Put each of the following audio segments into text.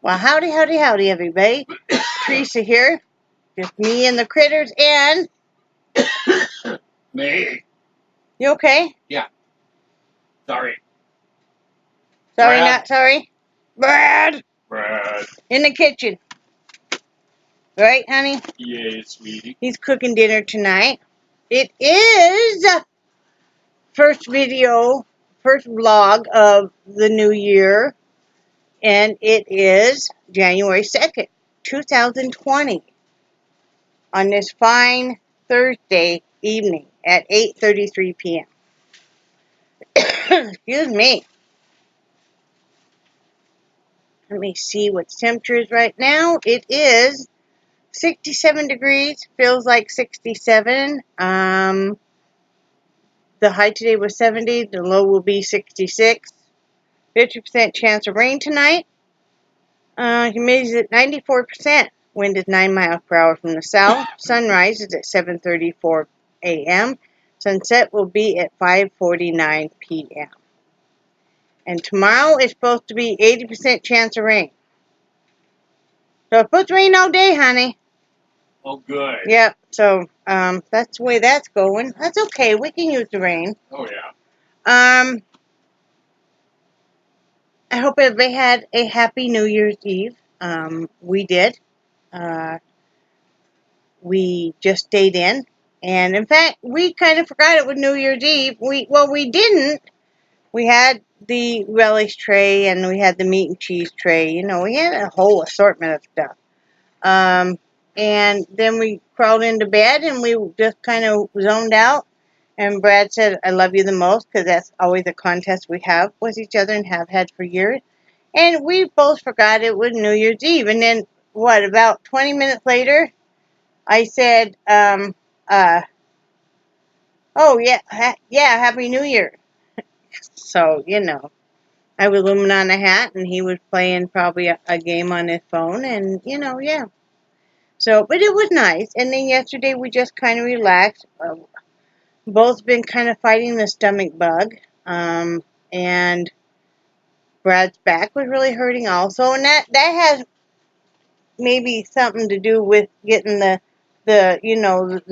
Well, howdy, howdy, howdy, everybody. Teresa here. Just me and the critters, and... Me. You okay? Yeah. Sorry. Sorry, Brad. not sorry. Brad! Brad. In the kitchen. Right, honey? Yeah, sweetie. He's cooking dinner tonight. It is first vlog of the new year, and it is January 2nd, 2020, on this fine Thursday evening at 8:33 p.m. Excuse me. Let me see what the temperature is right now. It is 67 degrees. Feels like 67. The high today was 70. The low will be 66. 50% chance of rain tonight. Humidity is at 94%. Wind is 9 miles per hour from the south. Sunrise is at 7:34 a.m. Sunset will be at 5:49 p.m. And tomorrow is supposed to be 80% chance of rain. So it's supposed to rain all day, honey. Oh, good. Yep. So that's the way that's going. That's okay. We can use the rain. Oh, yeah. I hope everybody had a happy New Year's Eve. We did. We just stayed in, and in fact, we kind of forgot it was New Year's Eve. We didn't. We had the relish tray and we had the meat and cheese tray. You know, we had a whole assortment of stuff. And then we crawled into bed and we just kind of zoned out. And Brad said, "I love you the most," because that's always a contest we have with each other and have had for years. And we both forgot it was New Year's Eve. And then, about 20 minutes later, I said, "Oh, yeah, Happy New Year." So, I was looming on a hat and he was playing probably a game on his phone. And, yeah. So, but it was nice. And then yesterday we just kind of relaxed. Both been kind of fighting the stomach bug. And Brad's back was really hurting also. And that has maybe something to do with getting the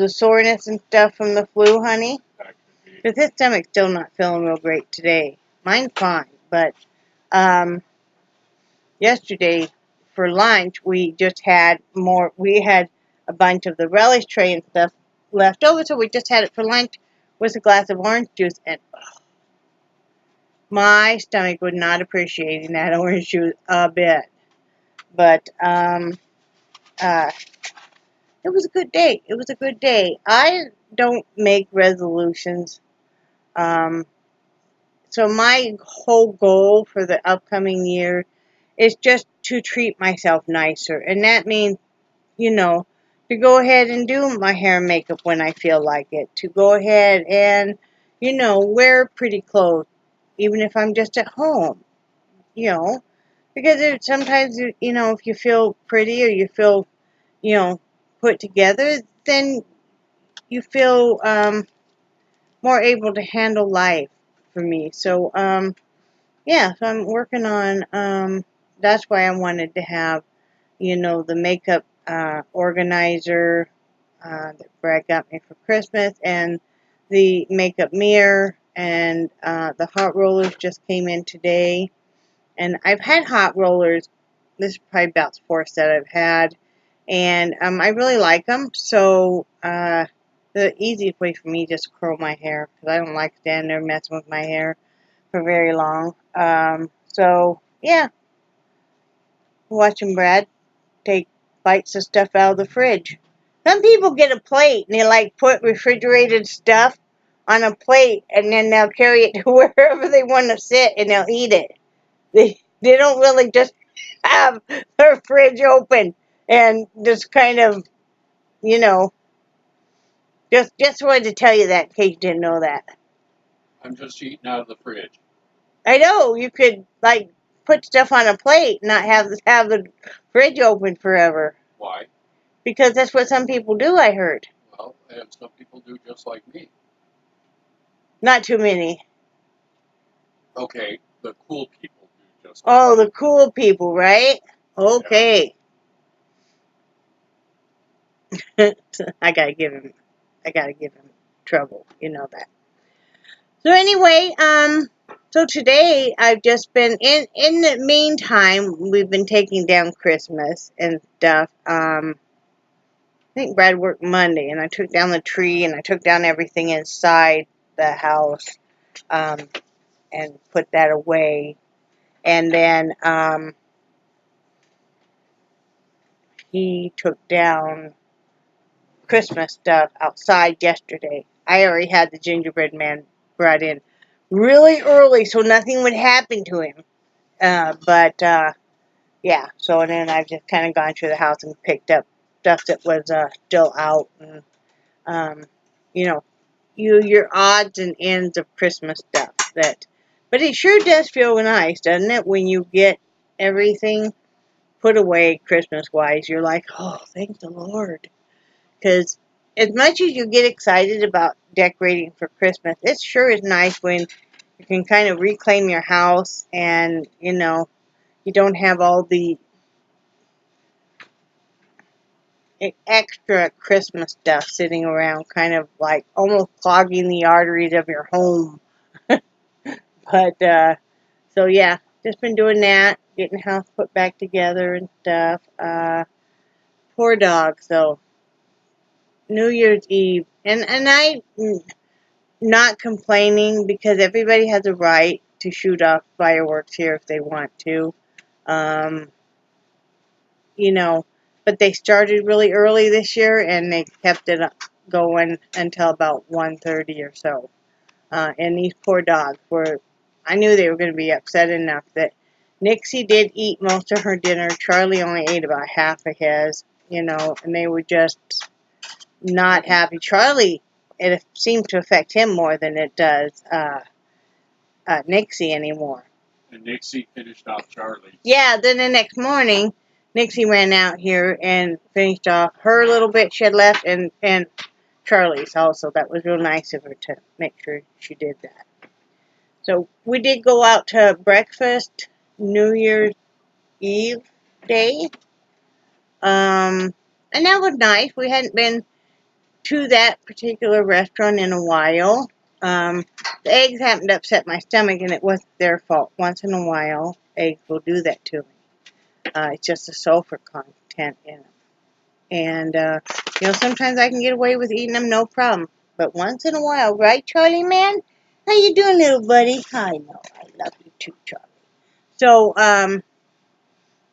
soreness and stuff from the flu, honey. Because his stomach's still not feeling real great today. Mine's fine. But yesterday for lunch we just had more. We had a bunch of the relish tray and stuff left over, so we just had it for lunch with a glass of orange juice, and my stomach was not appreciating that orange juice a bit. But it was a good day. It was a good day. I don't make resolutions. So my whole goal for the upcoming year is just to treat myself nicer. And that means, to go ahead and do my hair and makeup when I feel like it. To go ahead and, wear pretty clothes, even if I'm just at home, Because sometimes, if you feel pretty or you feel, put together, then you feel more able to handle life for me. So, so I'm working on, that's why I wanted to have, the makeup organizer that Brad got me for Christmas, and the makeup mirror, and the hot rollers just came in today. And I've had hot rollers, this is probably about the fourth set I've had, and I really like them. So the easiest way for me is just to curl my hair, because I don't like standing there messing with my hair for very long. So yeah, watching Brad take bites of stuff out of the fridge. Some people get a plate and they put refrigerated stuff on a plate, and then they'll carry it to wherever they want to sit and they'll eat it. They don't really just have their fridge open and just kind of, you know, just wanted to tell you that in case you didn't know that. I'm just eating out of the fridge. I know you could put stuff on a plate and not have the fridge open forever. Why? Because that's what some people do, I heard. Well, and some people do just like me. Not too many. Okay, the cool people do just like me. Oh, the cool people, right? Okay. I gotta give him trouble. You know that. So anyway, so today I've just been in the meantime, we've been taking down Christmas and stuff. I think Brad worked Monday, and I took down the tree, and I took down everything inside the house, um, and put that away. And then he took down Christmas stuff outside yesterday. I already had the gingerbread man brought in really early, so nothing would happen to him. But yeah, so and then I've just kind of gone through the house and picked up stuff that was still out, and um, you know, your odds and ends of Christmas stuff. But it sure does feel nice, doesn't it, when you get everything put away Christmas wise? You're like, oh, thank the Lord, because as much as you get excited about decorating for Christmas, it sure is nice when you can kind of reclaim your house and you don't have all the extra Christmas stuff sitting around, kind of like almost clogging the arteries of your home. But so yeah, just been doing that, getting the house put back together and stuff. Poor dog. So New Year's Eve, and I not complaining because everybody has a right to shoot off fireworks here if they want to. Um, you know, but they started really early this year and they kept it going until about 1:30 or so. And these poor dogs were, I knew they were going to be upset enough that Nixie did eat most of her dinner. Charlie only ate about half of his, and they were just not happy. Charlie, it seemed to affect him more than it does Nixie anymore. And Nixie finished off Charlie. Yeah, then the next morning, Nixie ran out here and finished off her little bit she had left and Charlie's also. That was real nice of her to make sure she did that. So we did go out to breakfast New Year's Eve day. And that was nice. We hadn't been to that particular restaurant in a while. The eggs happened to upset my stomach, and it wasn't their fault. Once in a while, eggs will do that to me. It's just the sulfur content in them. And, sometimes I can get away with eating them no problem. But once in a while, right, Charlie, man? How you doing, little buddy? I know. I love you too, Charlie. So,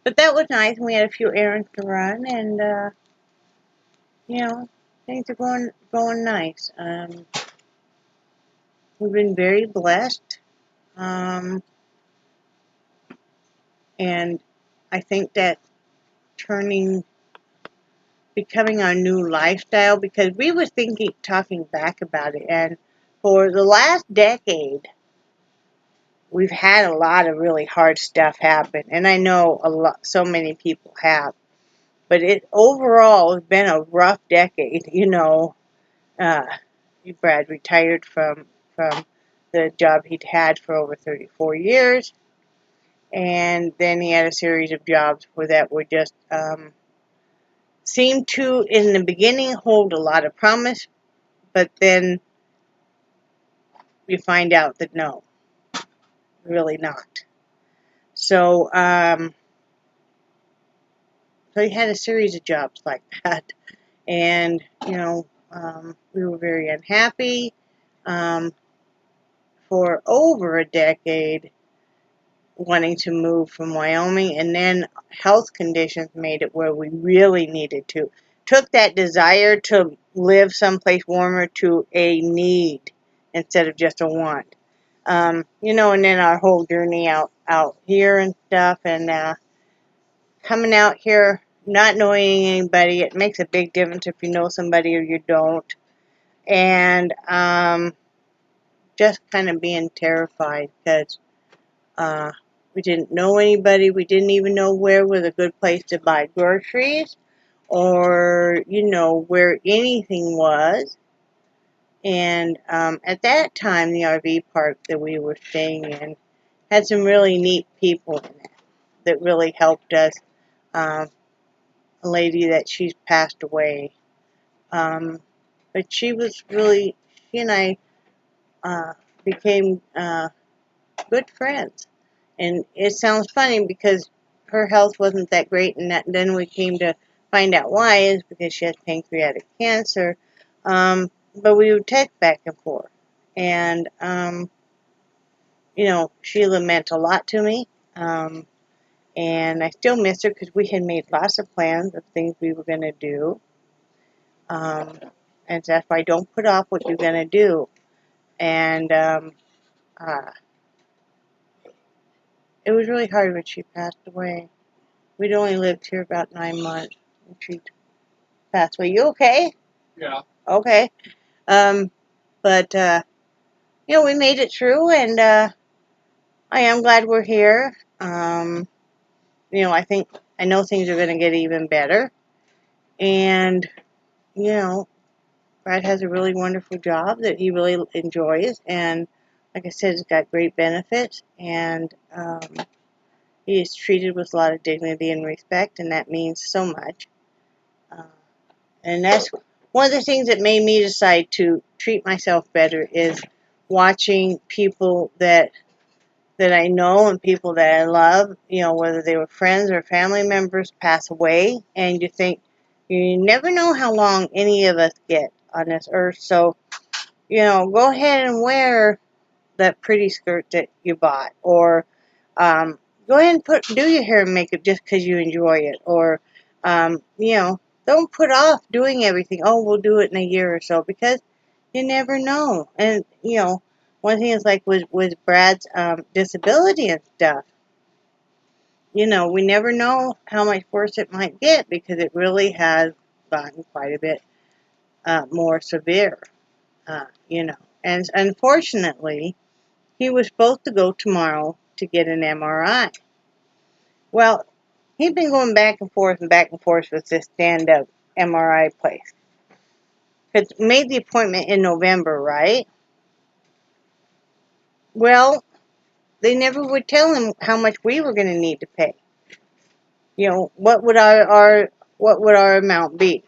but that was nice. We had a few errands to run, and, things are going nice. We've been very blessed. Um, and I think that becoming our new lifestyle, because we were talking back about it, and for the last decade, we've had a lot of really hard stuff happen, and I know so many people have, but it overall has been a rough decade. Uh, Brad retired from the job he'd had for over 34 years, and then he had a series of jobs that were just seemed to, in the beginning, hold a lot of promise, but then you find out that no, really not. So, so he had a series of jobs like that, and we were very unhappy um, for over a decade, wanting to move from Wyoming, and then health conditions made it where we really needed to. Took that desire to live someplace warmer to a need instead of just a want. And then our whole journey out here and stuff, and coming out here, not knowing anybody, it makes a big difference if you know somebody or you don't. And just kind of being terrified because we didn't know anybody. We didn't even know where was a good place to buy groceries or, where anything was. And at that time, the RV park that we were staying in had some really neat people in it that really helped us a lady that she's passed away. But she was really, she and I became good friends. And it sounds funny because her health wasn't that great, and then we came to find out why is because she has pancreatic cancer. But we would text back and forth. And, Sheila meant a lot to me. And I still miss her because we had made lots of plans of things we were going to do. And that's why don't put off what you're going to do. And uh, it was really hard when she passed away. We'd only lived here about 9 months when she passed away. You okay? Yeah. Okay. But we made it through, and I am glad we're here. I know things are going to get even better. And, Brad has a really wonderful job that he really enjoys. And like I said, it's got great benefits. And he is treated with a lot of dignity and respect, and that means so much. Uh, and that's one of the things that made me decide to treat myself better is watching people that I know and people that I love, whether they were friends or family members, pass away. And you think, you never know how long any of us get on this earth. So, go ahead and wear that pretty skirt that you bought. Or go ahead and do your hair and makeup just because you enjoy it. Or, don't put off doing everything. Oh, we'll do it in a year or so, because you never know. And, one thing is like with Brad's disability and stuff, we never know how much worse it might get, because it really has gotten quite a bit more severe, you know. And unfortunately, he was supposed to go tomorrow to get an MRI. Well, he'd been going back and forth with this stand-up MRI place. Because made the appointment in November, right? Well, they never would tell him how much we were going to need to pay. What would our amount be?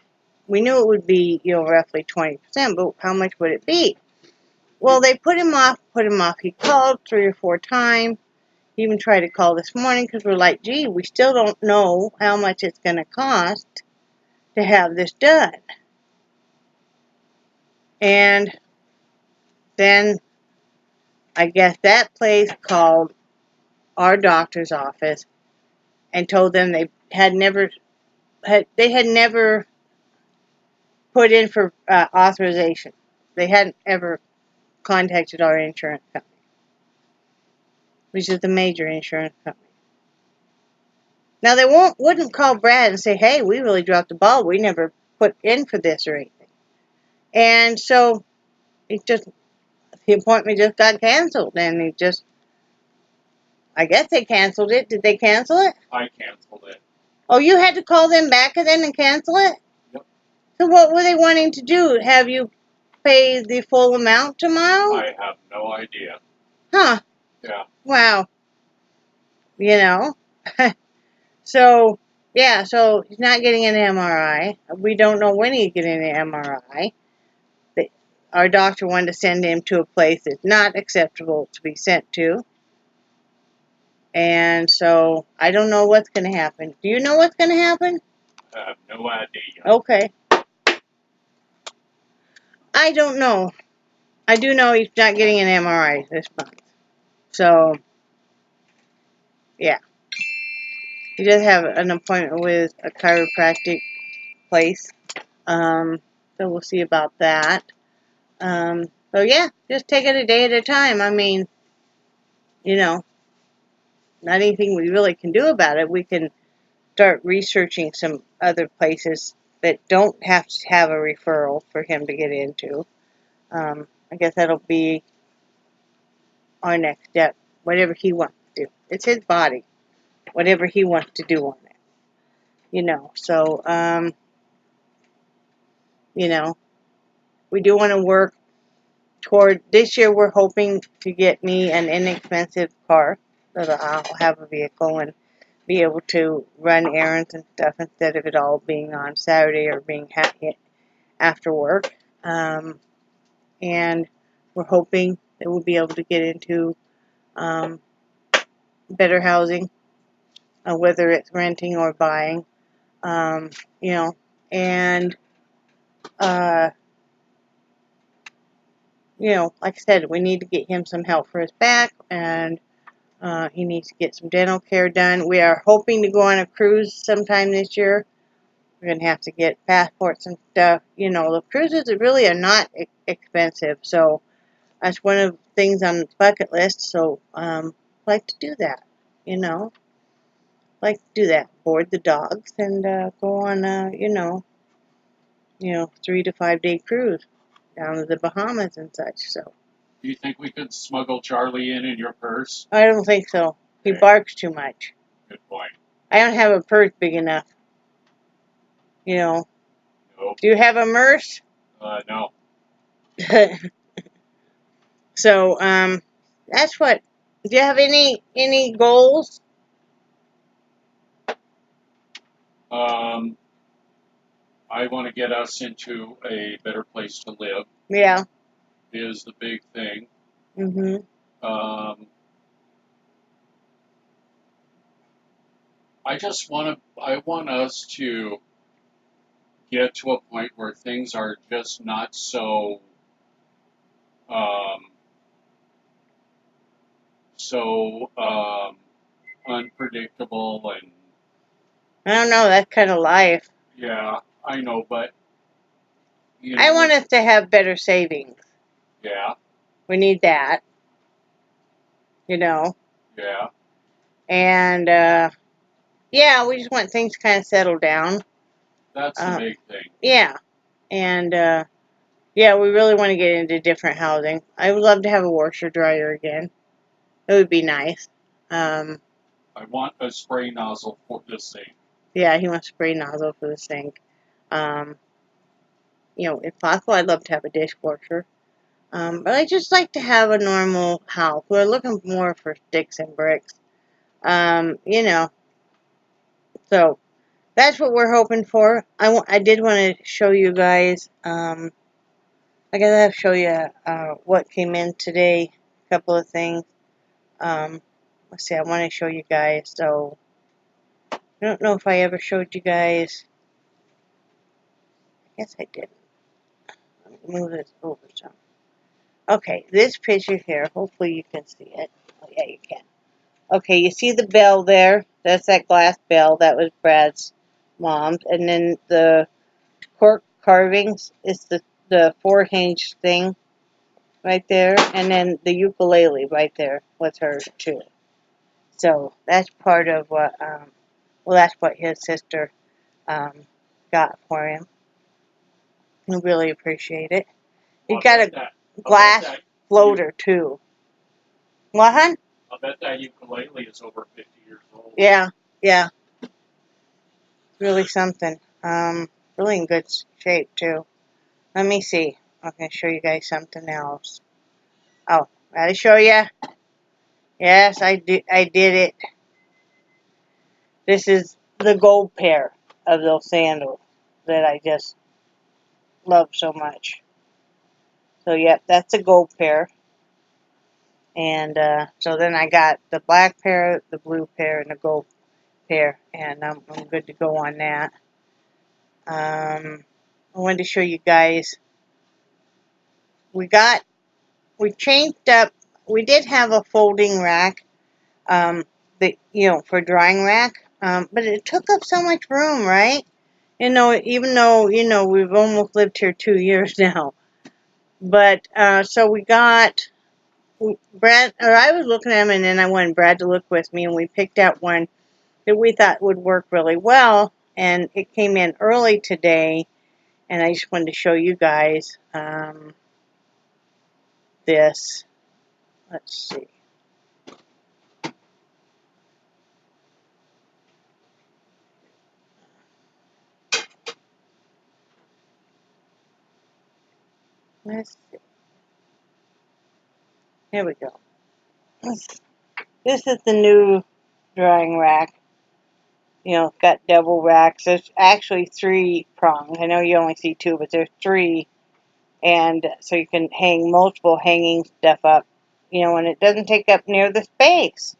We knew it would be, roughly 20%, but how much would it be? Well, they put him off. He called 3 or 4 times. He even tried to call this morning because we're like, gee, we still don't know how much it's going to cost to have this done. And then I guess that place called our doctor's office and told them they had never put in for authorization. They hadn't ever contacted our insurance company, which is the major insurance company. Now they wouldn't call Brad and say, "Hey, we really dropped the ball. We never put in for this or anything." And so the appointment just got canceled, and I guess they canceled it. Did they cancel it? I canceled it. Oh, you had to call them back then and cancel it? Yep. So what were they wanting to do? Have you pay the full amount tomorrow? I have no idea. Huh. Yeah. Wow. So, yeah, so he's not getting an MRI. We don't know when he's getting an MRI. Our doctor wanted to send him to a place that's not acceptable to be sent to. And so, I don't know what's going to happen. Do you know what's going to happen? I have no idea. Okay. I don't know. I do know he's not getting an MRI this month. So, yeah. He does have an appointment with a chiropractic place. So we'll see about that. So yeah, just take it a day at a time. I mean, not anything we really can do about it. We can start researching some other places that don't have to have a referral for him to get into. I guess that'll be our next step. Whatever he wants to do. It's his body. Whatever he wants to do on it. So, we do want to work toward, this year we're hoping to get me an inexpensive car so that I'll have a vehicle, and be able to run errands and stuff instead of it all being on Saturday or being after work. And we're hoping that we'll be able to get into um, better housing, whether it's renting or buying, you know, and, uh, you know, like I said, we need to get him some help for his back, and he needs to get some dental care done. We are hoping to go on a cruise sometime this year. We're going to have to get passports and stuff. You know, the cruises really are not expensive, so that's one of the things on the bucket list. So, like to do that, you know, like to do that. Board the dogs and go on, you know, 3 to 5 day cruise down to the Bahamas and such. So, Do you think we could smuggle Charlie in your purse? I don't think so. He Okay. barks too much. Good point. I don't have a purse big enough. You know. Nope. Do you have a Merce? No. So, that's what. Do you have any goals? I want to get us into a better place to live. Yeah. Is the big thing. Mhm. I want us to get to a point where things are just not so um, unpredictable, and I don't know. That's kind of life. yeah, I know, but I want us to have better savings. yeah, We need that. You know. yeah, And yeah, we just want things kind of settled down. that's the big thing. Yeah. And yeah, we really want to get into different housing. I would love to have a washer dryer again. It would be nice. Um, I want a spray nozzle for the sink. yeah, he wants a spray nozzle for the sink. Um, you know, if possible, I'd love to have a dishwasher. But I just like to have a normal house. We're looking more for sticks and bricks. You know, so that's what we're hoping for. I did want to show you guys. I gotta show you what came in today. A couple of things. Let's see. I want to show you guys. So I don't know if I ever showed you guys. I guess I did. Let me move this over some. Okay, this picture here. Hopefully you can see it. Oh yeah, you can. Okay, you see the bell there? That's that glass bell. That was Brad's mom's. And then the cork carvings is the 4-hinge thing right there. And then the ukulele right there was hers too. So that's part of what, well, that's what his sister um, got for him. I really appreciate it. He got a glass floater too. What, hon? I bet that ukulele is over 50 years old. Yeah, yeah. Really something. Really in good shape too. Let me see. I'm gonna show you guys something else. Oh, gotta show you. Yes, I did it. This is the gold pair of those sandals that I just love so much. So yep, that's a gold pair. And so then I got the black pair, the blue pair, and the gold pair, and I'm good to go on that. I wanted to show you guys. We changed up. We did have a folding rack, that for drying rack, but it took up so much room, right? Even though we've almost lived here 2 years now, but so we got Brad, or I was looking at them, and then I wanted Brad to look with me, and we picked out one that we thought would work really well, and it came in early today, and I just wanted to show you guys this. Let's see. Let's see. Here we go. This is the new drying rack. You know, it's got double racks. There's actually 3 prongs. I know you only see 2, but there's 3. And so you can hang multiple hanging stuff up, you know, and it doesn't take up near the space.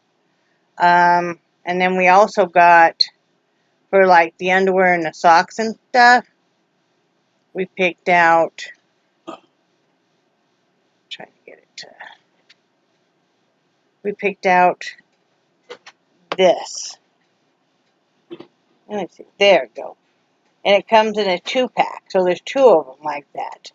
And then we also got, for like the underwear and the socks and stuff, we picked out, trying to get it to, we picked out this. Let me see, there we go. And it comes in a 2-pack, so there's 2 of them like that.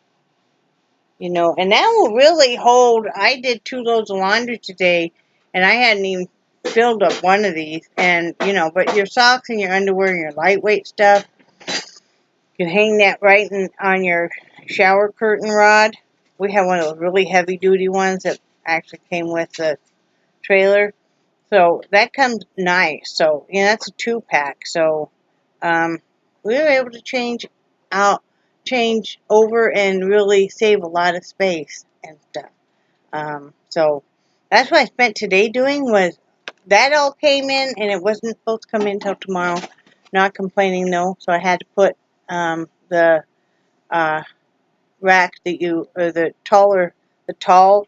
You know, and that will really hold. I did 2 loads of laundry today, and I hadn't even filled up one of these. And, you know, but your socks and your underwear and your lightweight stuff, you can hang that right on your shower curtain rod. We have one of those really heavy-duty ones that actually came with the trailer. So that comes nice. So, you know, that's a 2-pack. So, we were able to change over and really save a lot of space and stuff. So that's what I spent today doing. Was that all came in, and it wasn't supposed to come in until tomorrow. Not complaining though, so I had to put the rack that or the tall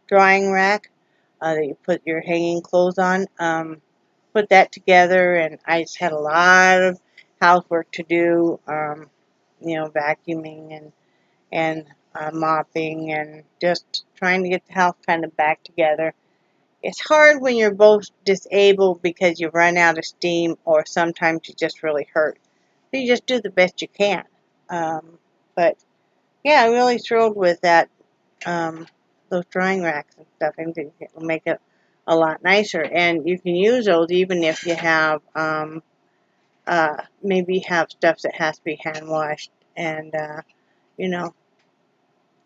drying rack that you put your hanging clothes on. Put that together, and I just had a lot of housework to do. You know, vacuuming and mopping and just trying to get the house kind of back together. It's hard when you're both disabled because you run out of steam, or sometimes you just really hurt. So you just do the best you can. But yeah, I'm really thrilled with that. Those drying racks and stuff. I think it will make it a lot nicer. And you can use those even if you have maybe have stuff that has to be hand washed, and you know,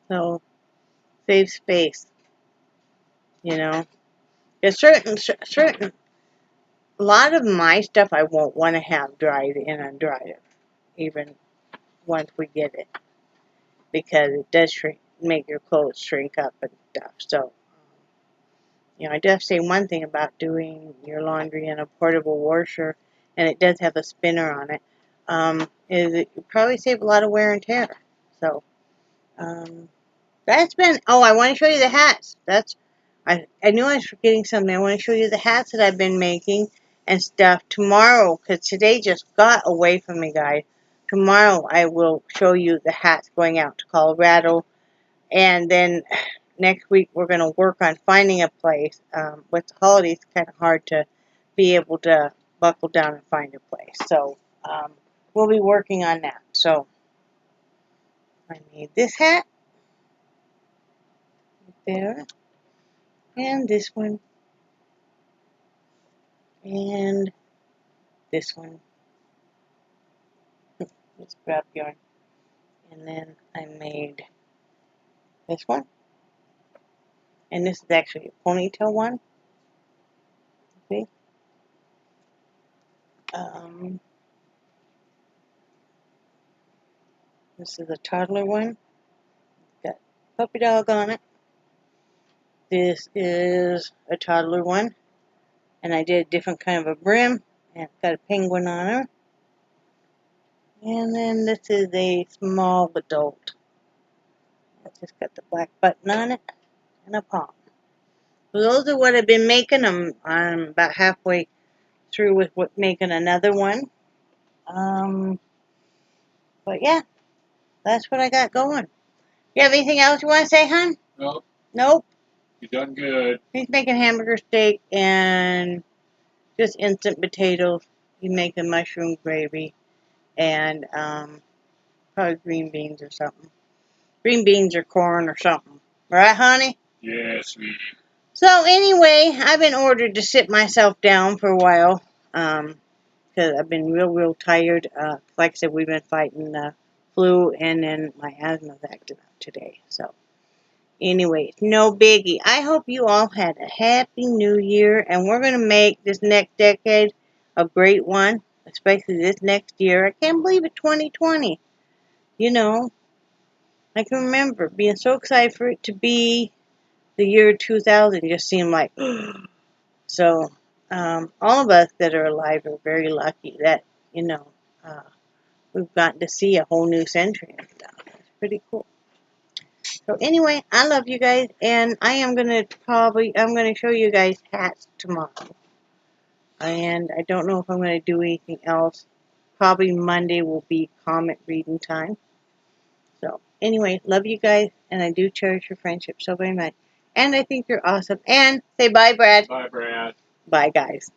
so save space. You know, there's certain a lot of my stuff I won't want to have dried in a dryer, even once we get it, because it does make your clothes shrink up and stuff. So, you know, I do have to say one thing about doing your laundry in a portable washer, and it does have a spinner on it, is it you probably save a lot of wear and tear. So, that's been. Oh, I want to show you the hats. I knew I was forgetting something. I want to show you the hats that I've been making and stuff tomorrow, because today just got away from me, guys. Tomorrow I will show you the hats going out to Colorado, and then next week we're going to work on finding a place. With the holidays, it's kind of hard to be able to buckle down and find a place. So we'll be working on that. So I made this hat there, and this one, and this one. Let's grab yarn. And then I made this one. And this is actually a ponytail one. See? This is a toddler one. Got puppy dog on it. This is a toddler one. And I did a different kind of a brim. And it's got a penguin on her. And then this is a small adult. It's just got the black button on it and a palm. So those are what I've been making. I'm about halfway through with making another one. But yeah, that's what I got going. You have anything else you want to say, hon? Nope. Nope. You done good. He's making hamburger steak and just instant potatoes. He's making mushroom gravy and probably green beans or something. Green beans or corn or something. Right, honey? Yeah, sweetie. So anyway, I've been ordered to sit myself down for a while because I've been real tired. Like I said, we've been fighting the flu, and then my asthma's acting up today. So anyway, no biggie. I hope you all had a happy new year, and we're going to make this next decade a great one, especially this next year. I can't believe it, 2020. You know, I can remember being so excited for it to be the year 2000. Just seemed like, so all of us that are alive are very lucky that, uh, we've gotten to see a whole new century and stuff. It's pretty cool. So anyway, I love you guys, and I'm gonna show you guys hats tomorrow. And I don't know if I'm gonna do anything else. Probably Monday will be comic reading time. So anyway, love you guys, and I do cherish your friendship so very much. And I think you're awesome. And say bye, Brad. Bye, Brad. Bye, guys.